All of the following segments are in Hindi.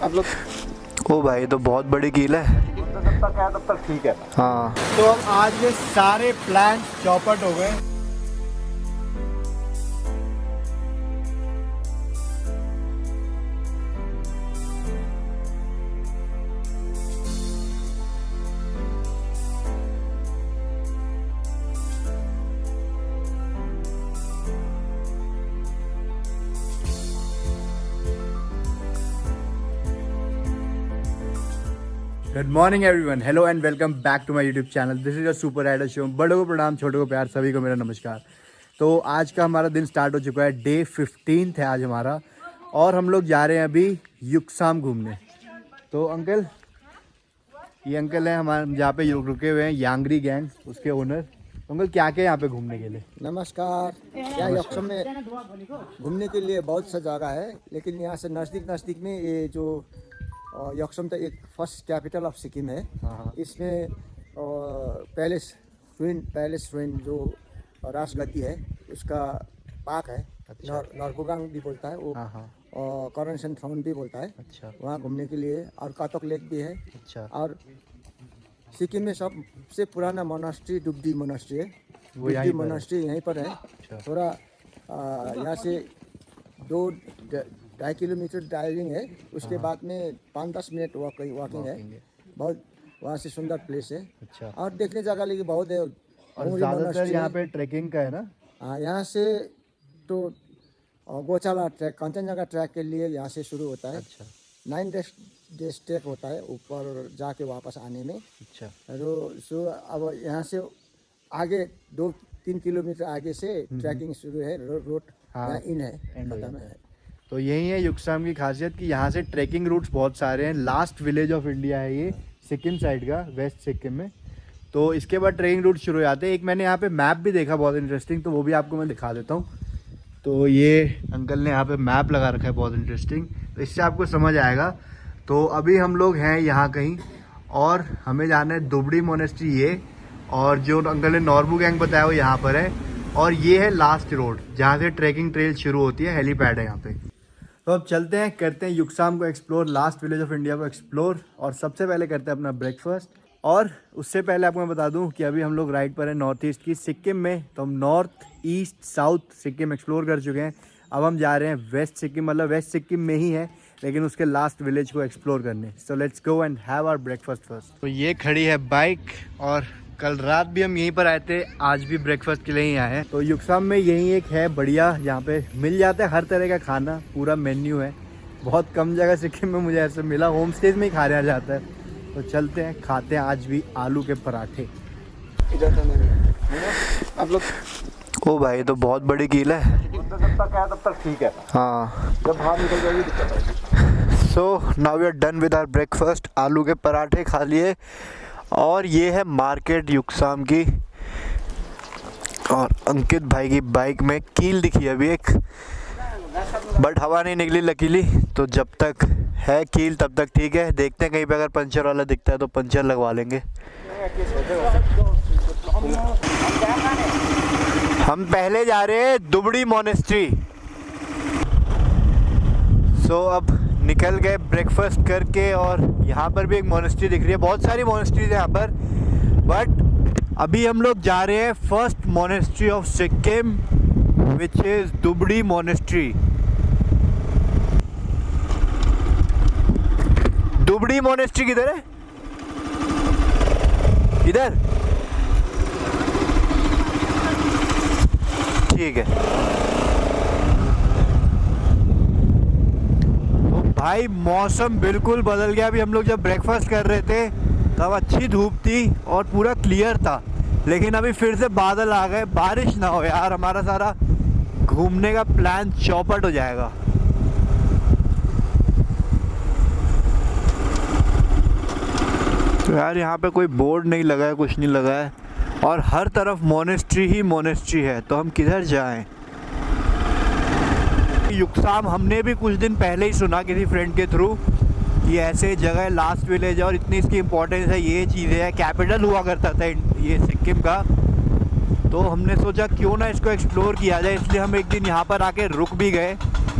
आप लोग। ओ भाई तो बहुत बड़ी कील है। जब तक है तब तक ठीक है। हाँ तो अब आज के सारे प्लान चौपट हो गए। Good morning everyone, hello and welcome back to my YouTube channel. This is a super rider show. बड़ों को प्रणाम, छोटों को प्यार, सभी को मेरा नमस्कार। तो आज का हमारा दिन स्टार्ट हो चुका है। डे 15 है आज हमारा, और हम लोग जा रहे हैं अभी युक्साम घूमने। तो अंकल, ये अंकल हैं हमारे जहाँ पे रुके हुए हैं, यांगरी गैंग, उसके ओनर। अंकल क्या क्या यहाँ पे घूमने के लिए? नमस्कार। यहाँ युक्सम में घूमने के लिए बहुत सा जगह है, लेकिन यहाँ से नज़दीक में ये जो युक्सम तो एक फर्स्ट कैपिटल ऑफ सिक्किम है। इसमें पैलेस रुइन जो राजगद्दी है उसका पार्क है। अच्छा। नॉर्बुगांग भी बोलता है वो, कॉरोनेशन थ्रोन भी बोलता है। अच्छा। वहाँ घूमने के लिए, और कातोक लेक भी है। अच्छा। और सिक्किम में सबसे पुराना मोनास्ट्री डुब्डी मोनास्ट्री है। वो यहीं पर है? मोनास्ट्री यहीं पर है। अच्छा। थोड़ा यहाँ से 2-2.5 किलोमीटर ड्राइविंग है। उसके बाद में 5-10 मिनट वॉकिंग है। बहुत वहाँ से सुंदर प्लेस है। अच्छा। और देखने जगह लेकिन बहुत है। और ज़्यादातर यहाँ पे ट्रैकिंग का है ना? हाँ, यहाँ से तो गोचाला ट्रैक, कंचनजंगा ट्रैक के लिए यहाँ से शुरू होता है। अच्छा। 9 डेज ट्रैक होता है ऊपर जाके वापस आने में। अच्छा। सो अब यहाँ से आगे 2-3 किलोमीटर आगे से ट्रैकिंग शुरू है। रोड हाँ, इन है, एंड हो खत्म जाता है। तो यही है युक्साम की खासियत कि यहाँ से ट्रैकिंग रूट्स बहुत सारे हैं। लास्ट विलेज ऑफ इंडिया है ये, सिक्किम साइड का, वेस्ट सिक्किम में। तो इसके बाद ट्रैकिंग रूट शुरू हो जाते हैं। एक मैंने यहाँ पे मैप भी देखा बहुत इंटरेस्टिंग, तो वो भी आपको मैं दिखा देता हूँ। तो ये अंकल ने यहाँ पे मैप लगा रखा है बहुत इंटरेस्टिंग, तो इससे आपको समझ आएगा। तो अभी हम लोग हैं यहाँ कहीं, और हमें जाना है दुबड़ी मोनेस्ट्री ये, और जो अंकल ने नॉर्बुगांग बताया वो यहाँ पर है। और ये है लास्ट रोड जहाँ से ट्रैकिंग ट्रेल शुरू होती है। हेलीपैड है यहाँ पे। तो अब चलते हैं, करते हैं युक्साम को explore, last village of India को एक्सप्लोर। और सबसे पहले करते हैं अपना ब्रेकफास्ट। और उससे पहले आपको मैं बता दूं कि अभी हम लोग राइड पर हैं नॉर्थ ईस्ट की सिक्किम में। तो हम north east south Sikkim explore कर चुके हैं। अब हम जा रहे हैं वेस्ट सिक्किम, मतलब वेस्ट सिक्किम में ही है, लेकिन उसके लास्ट विलेज को एक्सप्लोर करने। So let's go and have our breakfast first. तो ये खड़ी है बाइक, और कल रात भी हम यहीं पर आए थे, आज भी ब्रेकफास्ट के लिए ही आए हैं। तो युक्साम में यही एक है बढ़िया, यहाँ पे मिल जाता है हर तरह का खाना, पूरा मेन्यू है। बहुत कम जगह सिक्किम में मुझे ऐसे मिला, होम स्टेज में ही खाने आ जाता है। तो चलते हैं, खाते हैं आज भी आलू के पराठे। इधर तो नहीं आप लोग। ओ भाई तो बहुत बड़ी कील है। जब तक है तब तक ठीक है। हाँ। जब बाहर निकल जाएगी दिक्कत आएगी। So now we are done with our breakfast. आलू के पराठे खा लिए, और ये है मार्केट युक्साम की। और अंकित भाई की बाइक में कील दिखी अभी एक, बट हवा नहीं निकली लकीली। तो जब तक है कील तब तक ठीक है। देखते हैं कहीं पे अगर पंचर वाला दिखता है तो पंचर लगवा लेंगे। हम पहले जा रहे हैं दुबड़ी मोनेस्ट्री। सो अब निकल गए ब्रेकफास्ट करके, और यहाँ पर भी एक मोनेस्ट्री दिख रही है। बहुत सारी मोनेस्ट्रीज है यहाँ पर, बट अभी हम लोग जा रहे हैं first monastery of Sikkim, which is Dhubri monastery. Dhubri monastery किधर है? इधर, ठीक है। भाई मौसम बिल्कुल बदल गया। अभी हम लोग जब ब्रेकफास्ट कर रहे थे तब अच्छी धूप थी और पूरा क्लियर था, लेकिन अभी फिर से बादल आ गए। बारिश ना हो यार, हमारा सारा घूमने का प्लान चौपट हो जाएगा। तो यार यहाँ पे कोई बोर्ड नहीं लगा है, कुछ नहीं लगा है, और हर तरफ मोनेस्ट्री ही मोनेस्ट्री है। तो हम किधर जाएं? युक्साम हमने भी कुछ दिन पहले ही सुना किसी फ्रेंड के थ्रू कि ऐसे जगह लास्ट विलेज है और इतनी इसकी इम्पोर्टेंस है, ये चीज़ें है, कैपिटल हुआ करता था ये सिक्किम का। तो हमने सोचा क्यों ना इसको एक्सप्लोर किया जाए, इसलिए हम एक दिन यहाँ पर आके रुक भी गए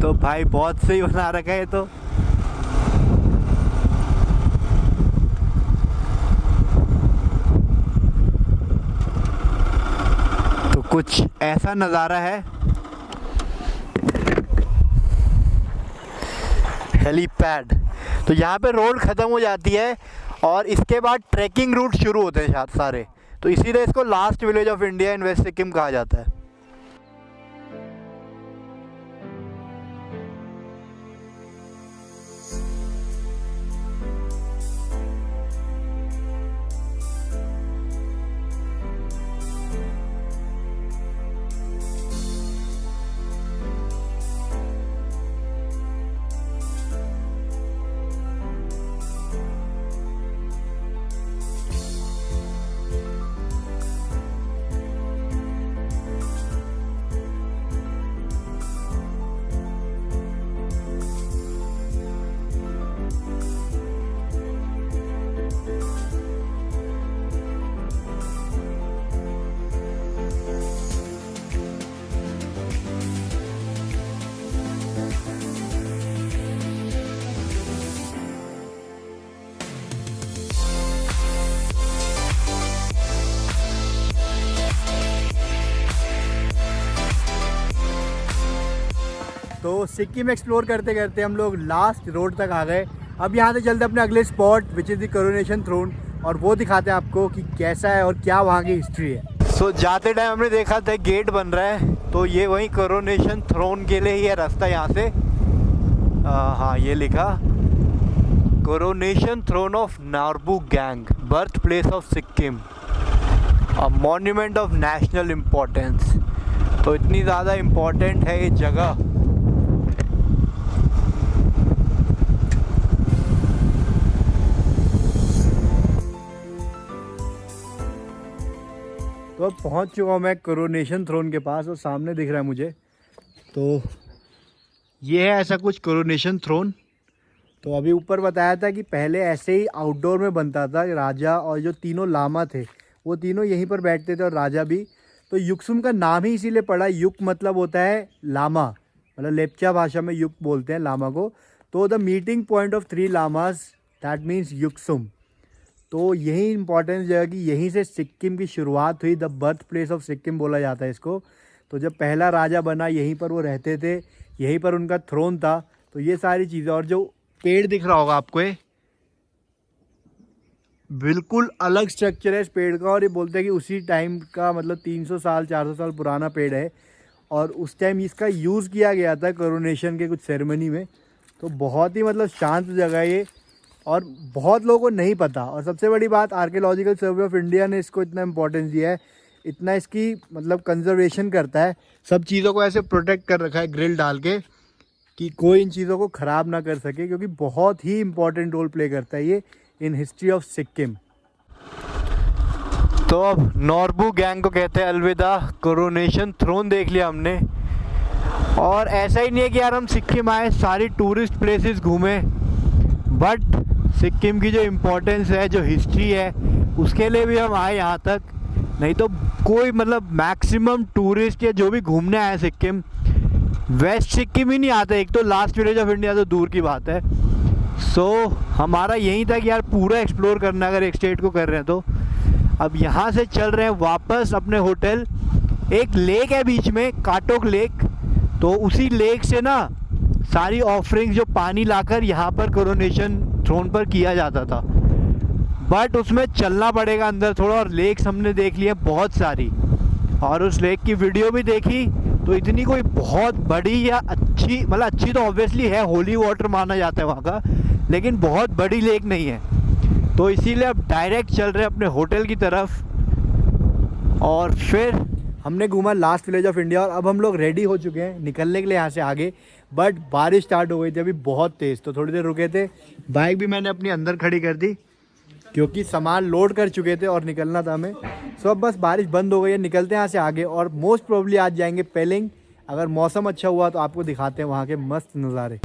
तो भाई बहुत सही बना रखा है तो। कुछ ऐसा नज़ारा है। हेलीपैड, तो यहाँ पे रोड ख़त्म हो जाती है और इसके बाद ट्रैकिंग रूट शुरू होते हैं सारे, तो इसीलिए इसको last village of India in West Sikkim कहा जाता है। तो सिक्किम एक्सप्लोर करते करते हम लोग लास्ट रोड तक आ गए। अब यहाँ से चलते अपने अगले spot which is the coronation throne, और वो दिखाते हैं आपको कि कैसा है और क्या वहाँ की हिस्ट्री है। सो जाते टाइम हमने देखा था गेट बन रहा है, तो ये वही कोरोनेशन थ्रोन के लिए ही है रास्ता यहाँ से। हाँ, ये लिखा coronation throne of Norbu Gang, birth place of Sikkim, a monument of national importance. तो इतनी ज़्यादा इम्पोर्टेंट है ये जगह। तो अब पहुंच चुका हूँ मैं कोरोनेशन थ्रोन के पास, और सामने दिख रहा है मुझे, तो ये है ऐसा कुछ कोरोनेशन थ्रोन। तो अभी ऊपर बताया था कि पहले ऐसे ही आउटडोर में बनता था, राजा और जो तीनों लामा थे वो तीनों यहीं पर बैठते थे, और राजा भी। तो युक्सुम का नाम ही इसीलिए पड़ा, युक मतलब होता है लामा, मतलब लेप्चा भाषा में युक बोलते हैं लामा को। तो the meeting point of 3 lamas, that means Yuksom. तो यही इंपॉर्टेंस जगह की, यहीं से सिक्किम की शुरुआत हुई, the birth place of Sikkim बोला जाता है इसको। तो जब पहला राजा बना यहीं पर वो रहते थे, यहीं पर उनका थ्रोन था। तो ये सारी चीज़ें, और जो पेड़ दिख रहा होगा आपको, ये बिल्कुल अलग स्ट्रक्चर है इस पेड़ का, और ये बोलते हैं कि उसी टाइम का, मतलब 300 साल 400 साल पुराना पेड़ है, और उस टाइम इसका यूज़ किया गया था कोरोनेशन के कुछ सेरेमनी में। तो बहुत ही मतलब शांत जगह है ये, और बहुत लोगों को नहीं पता। और सबसे बड़ी बात, आर्कियोलॉजिकल सर्वे ऑफ इंडिया ने इसको इतना इंपॉर्टेंस दिया है, इतना इसकी मतलब कंजर्वेशन करता है, सब चीज़ों को ऐसे प्रोटेक्ट कर रखा है ग्रिल डाल के कि कोई इन चीज़ों को ख़राब ना कर सके, क्योंकि बहुत ही इंपॉर्टेंट रोल प्ले करता है ये इन हिस्ट्री ऑफ सिक्किम। तो अब नॉर्बू गैंग को कहते हैं अलविदा। कोरोनेशन थ्रोन देख लिया हमने, और ऐसा ही नहीं है कि यार हम सिक्किम आए सारी टूरिस्ट प्लेसेस घूमे, बट सिक्किम की जो इम्पोर्टेंस है, जो हिस्ट्री है, उसके लिए भी हम आए यहाँ तक। नहीं तो कोई मतलब मैक्सिमम टूरिस्ट या जो भी घूमने आए सिक्किम, वेस्ट सिक्किम ही नहीं आते। एक तो लास्ट विलेज ऑफ इंडिया तो दूर की बात है। सो हमारा यहीं था कि यार पूरा एक्सप्लोर करना, अगर एक स्टेट को कर रहे हैं तो। अब यहाँ से चल रहे हैं वापस अपने होटल। एक लेक है बीच में, काटोक लेक, तो उसी लेक से ना सारी ऑफरिंग्स जो पानी लाकर यहाँ पर कोरोनेशन थ्रोन पर किया जाता था, बट उसमें चलना पड़ेगा अंदर थोड़ा। और लेक्स हमने देख लिया बहुत सारी, और उस लेक की वीडियो भी देखी। तो इतनी कोई बहुत बड़ी या अच्छी, मतलब अच्छी तो ऑब्वियसली है, होली वाटर माना जाता है वहाँ का, लेकिन बहुत बड़ी लेक नहीं है। तो इसीलिए अब डायरेक्ट चल रहे हैं अपने होटल की तरफ। और फिर हमने घूमा लास्ट विलेज ऑफ इंडिया, और अब हम लोग रेडी हो चुके हैं निकलने के लिए यहाँ से आगे। बट बारिश स्टार्ट हो गई थी अभी बहुत तेज़, तो थोड़ी देर रुके थे। बाइक भी मैंने अपनी अंदर खड़ी कर दी, क्योंकि सामान लोड कर चुके थे और निकलना था हमें। सो अब बस बारिश बंद हो गई है, निकलते हैं यहाँ से आगे। और मोस्ट प्रोबेबली आज जाएंगे पेलिंग। अगर मौसम अच्छा हुआ तो आपको दिखाते हैं वहाँ के मस्त नज़ारे।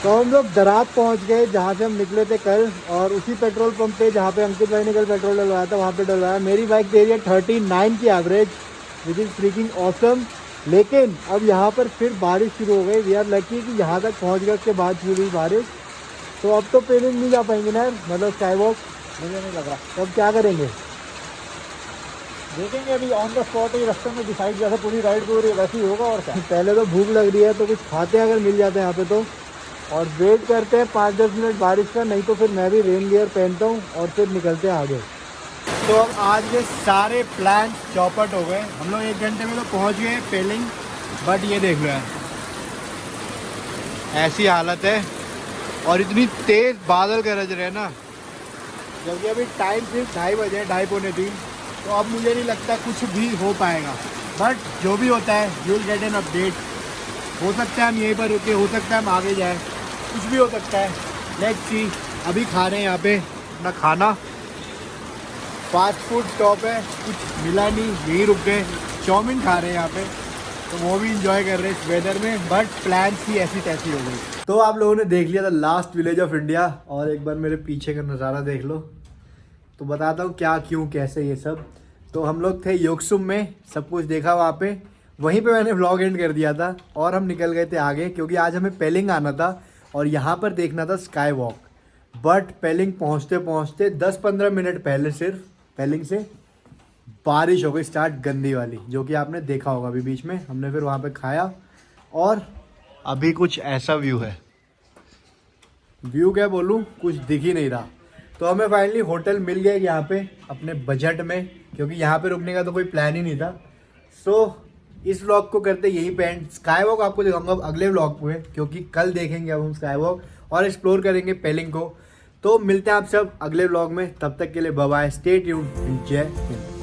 तो हम लोग दरात पहुँच गए, जहाँ से हम निकले थे कल, और उसी पेट्रोल पंप पे जहाँ पे अंकित भाई ने कल पेट्रोल डलवाया था, वहाँ पे डलवाया। मेरी बाइक दे रही है 39 की average, which is freaking awesome. लेकिन अब यहाँ पर फिर बारिश शुरू हो गई। वी आर लकी कि यहाँ तक पहुँच गए, उसके बाद शुरू हुई बारिश। तो अब तो पेलिंग नहीं जा पाएंगे ना यार, मतलब स्काई वॉक। मुझे नहीं लग रहा। तो अब क्या करेंगे? देखेंगे अभी ऑन द स्पॉट ही रास्ते में डिसाइड, जैसे पूरी राइड पूरी वैसे ही होगा और क्या। पहले तो भूख लग रही है, तो कुछ खाते हैं अगर मिल जाते हैं यहाँ पे तो, और वेट करते हैं 5-10 मिनट बारिश का। नहीं तो फिर मैं भी रेन गियर पहनता हूँ और फिर निकलते हैं आगे। तो अब आज के सारे प्लान चौपट हो गए। हम लोग 1 घंटे में तो पहुंच गए पेलिंग, बट ये देख लो यार, ऐसी हालत है और इतनी तेज बादल गरज रहे हैं ना, जबकि अभी टाइम सिर्फ 2:30 बजे, 2:30-2:45। तो अब मुझे नहीं लगता कुछ भी हो पाएगा, बट जो भी होता है you will get an update. हो सकता है हम यहीं पर रुके, हो सकता है हम आगे जाएं, कुछ भी हो सकता है। Let's see. अभी खा रहे हैं यहाँ पे अपना खाना, फास्ट फूड स्टॉप है, कुछ मिला नहीं, यहीं रुक गए। चाउमीन खा रहे हैं यहाँ पे, तो वो भी इंजॉय कर रहे हैं इस वेदर में, बट प्लान ही ऐसी तैसी हो गई। तो आप लोगों ने देख लिया था लास्ट विलेज ऑफ इंडिया, और एक बार मेरे पीछे का नज़ारा देख लो तो बताता हूँ क्या क्यों कैसे ये सब। तो हम लोग थे योक्सुम में, सब कुछ देखा वहाँ पे, वहीं पे मैंने व्लॉग एंड कर दिया था और हम निकल गए थे आगे, क्योंकि आज हमें पेलिंग आना था और यहाँ पर देखना था स्काई वॉक। बट पेलिंग पहुँचते पहुँचते 10-15 मिनट पहले सिर्फ पेलिंग से बारिश हो गई स्टार्ट, गंदी वाली, जो कि आपने देखा होगा अभी बीच में। हमने फिर वहाँ पे खाया और अभी कुछ ऐसा व्यू है। व्यू क्या बोलूँ, कुछ दिख ही नहीं रहा। तो हमें फाइनली होटल मिल गया यहाँ पे अपने बजट में, क्योंकि यहाँ पे रुकने का तो कोई प्लान ही नहीं था। सो इस व्लॉग को करते यहीं पे एंड। स्काई वॉक आपको दिखाऊंगा अगले व्लॉग में, क्योंकि कल देखेंगे अब हम स्काई वॉक और एक्सप्लोर करेंगे पेलिंग को। तो मिलते हैं आप सब अगले व्लॉग में, तब तक के लिए बाय बाय, स्टे ट्यून्ड, जय हिंद।